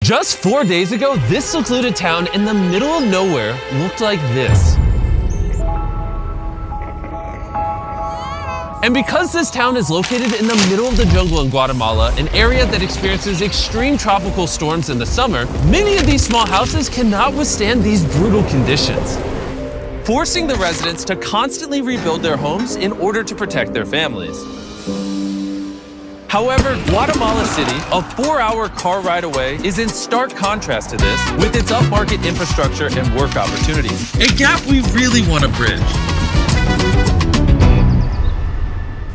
Just 4 days ago, this secluded town in the middle of nowhere looked like this. And because this town is located in the middle of the jungle in Guatemala, an area that experiences extreme tropical storms in the summer, many of these small houses cannot withstand these brutal conditions, forcing the residents to constantly rebuild their homes in order to protect their families. However, Guatemala City, a 4-hour car ride away, is in stark contrast to this with its upmarket infrastructure and work opportunities, a gap we really want to bridge.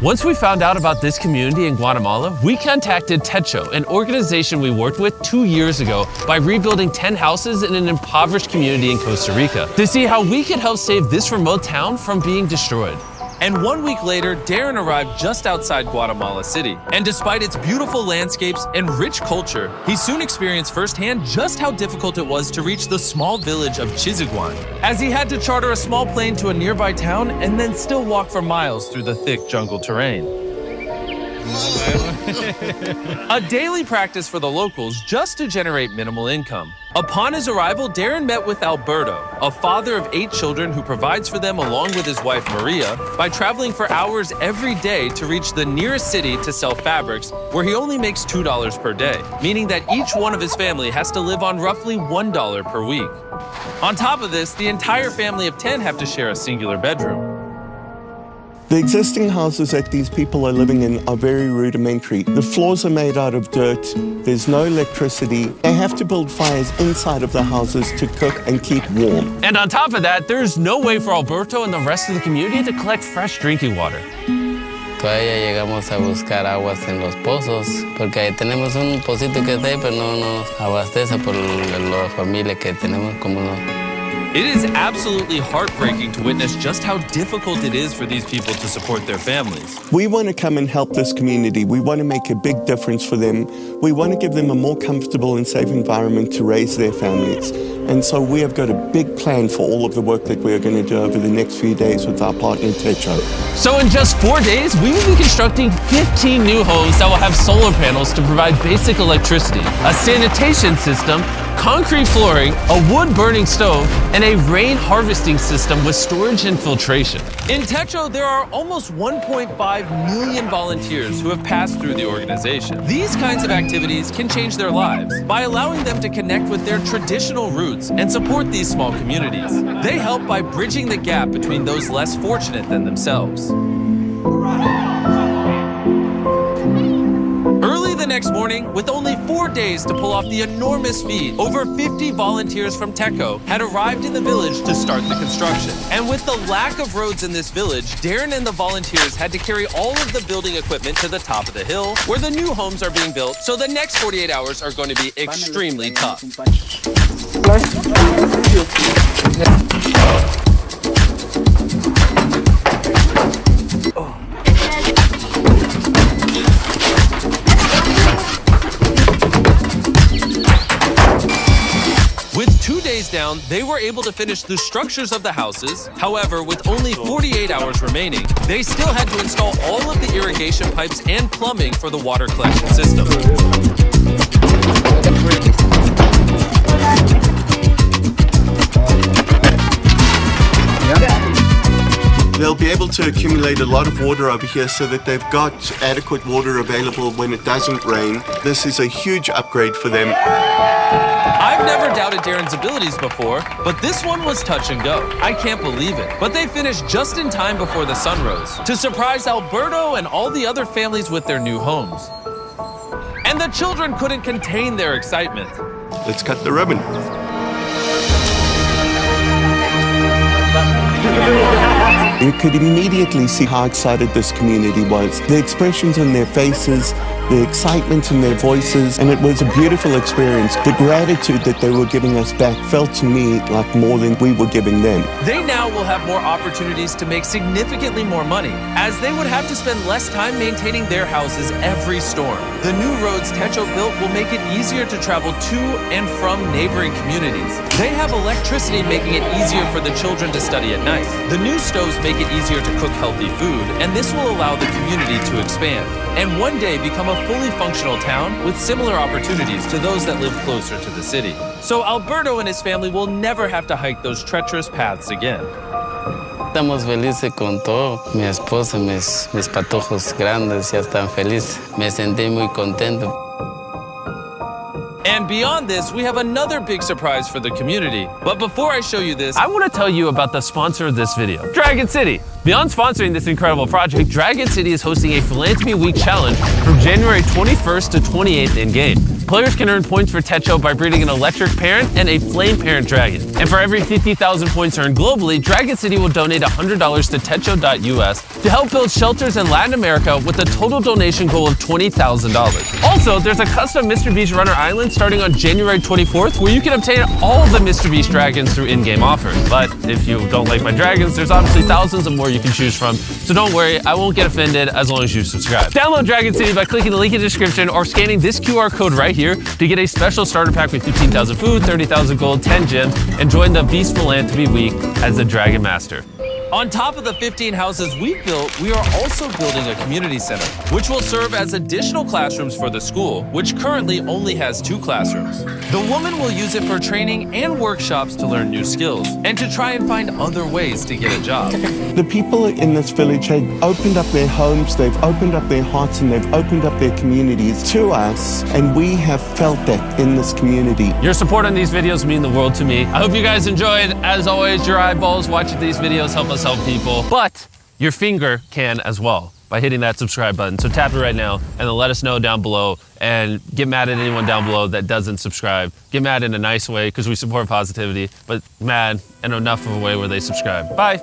Once we found out about this community in Guatemala, we contacted Techo, an organization we worked with 2 years ago by rebuilding 10 houses in an impoverished community in Costa Rica, to see how we could help save this remote town from being destroyed. And 1 week later, Darren arrived just outside Guatemala City. And despite its beautiful landscapes and rich culture, he soon experienced firsthand just how difficult it was to reach the small village of Chiziguan, as he had to charter a small plane to a nearby town and then still walk for miles through the thick jungle terrain. A daily practice for the locals just to generate minimal income. Upon his arrival, Darren met with Alberto, a father of 8 children who provides for them along with his wife Maria by traveling for hours every day to reach the nearest city to sell fabrics, where he only makes $2 per day, meaning that each one of his family has to live on roughly $1 per week. On top of this, the entire family of 10 have to share a singular bedroom. The existing houses that these people are living in are very rudimentary. The floors are made out of dirt, there's no electricity. They have to build fires inside of the houses to cook and keep warm. And on top of that, there's no way for Alberto and the rest of the community to collect fresh drinking water. Todavía llegamos a buscar aguas en los pozos, porque ahí tenemos un pocito que está ahí, pero no nos abastece por la familia que tenemos como no. It is absolutely heartbreaking to witness just how difficult it is for these people to support their families. We want to come and help this community. We want to make a big difference for them. We want to give them a more comfortable and safe environment to raise their families. And so we have got a big plan for all of the work that we are going to do over the next few days with our partner Techo. So in just 4 days, we will be constructing 15 new homes that will have solar panels to provide basic electricity, a sanitation system, concrete flooring, a wood-burning stove, and a rain harvesting system with storage and filtration. In Techo, there are almost 1.5 million volunteers who have passed through the organization. These kinds of activities can change their lives by allowing them to connect with their traditional roots and support these small communities. They help by bridging the gap between those less fortunate than themselves. Early the next morning, with only 4 days to pull off the enormous feat, over 50 volunteers from Techo had arrived in the village to start the construction. And with the lack of roads in this village, Darren and the volunteers had to carry all of the building equipment to the top of the hill, where the new homes are being built, so the next 48 hours are going to be extremely tough. With 2 days down, they were able to finish the structures of the houses. However, with only 48 hours remaining, they still had to install all of the irrigation pipes and plumbing for the water collection system. They'll be able to accumulate a lot of water over here so that they've got adequate water available when it doesn't rain. This is a huge upgrade for them. I've never doubted Darren's abilities before, but this one was touch and go. I can't believe it. But they finished just in time before the sun rose to surprise Alberto and all the other families with their new homes. And the children couldn't contain their excitement. Let's cut the ribbon. You could immediately see how excited this community was. The expressions on their faces, the excitement in their voices, and it was a beautiful experience. The gratitude that they were giving us back felt to me like more than we were giving them. They now will have more opportunities to make significantly more money, as they would have to spend less time maintaining their houses every storm. The new roads Techo built will make it easier to travel to and from neighboring communities. They have electricity, making it easier for the children to study at night. The new stoves make it easier to cook healthy food, and this will allow the community to expand and one day become a fully functional town with similar opportunities to those that live closer to the city. So Alberto and his family will never have to hike those treacherous paths again. Estamos felices con todo. Mi esposa, mis patojos grandes ya están felices. Me sentí muy contento. And beyond this, we have another big surprise for the community. But before I show you this, I want to tell you about the sponsor of this video, Dragon City. Beyond sponsoring this incredible project, Dragon City is hosting a Philanthropy Week challenge from January 21st to 28th in-game. Players can earn points for Techo by breeding an electric parent and a flame parent dragon. And for every 50,000 points earned globally, Dragon City will donate $100 to Techo.us to help build shelters in Latin America with a total donation goal of $20,000. Also, there's a custom Mr. Beast Runner Island starting on January 24th where you can obtain all of the Mr. Beast dragons through in-game offers. But if you don't like my dragons, there's obviously thousands of more you can choose from. So don't worry, I won't get offended as long as you subscribe. Download Dragon City by clicking the link in the description or scanning this QR code right here to get a special starter pack with 15,000 food, 30,000 gold, 10 gems, and join the Beast Philanthropy Week as the Dragon Master. On top of the 15 houses we've built, we are also building a community center, which will serve as additional classrooms for the school, which currently only has 2 classrooms. The woman will use it for training and workshops to learn new skills and to try and find other ways to get a job. The people in this village have opened up their homes, they've opened up their hearts, and they've opened up their communities to us, and we have felt that in this community. Your support on these videos mean the world to me. I hope you guys enjoyed. As always, your eyeballs watching these videos help us help people, but your finger can as well by hitting that subscribe button. So tap it right now and then let us know down below, and get mad at anyone down below that doesn't subscribe. Get mad in a nice way because we support positivity, but mad in enough of a way where they subscribe. Bye.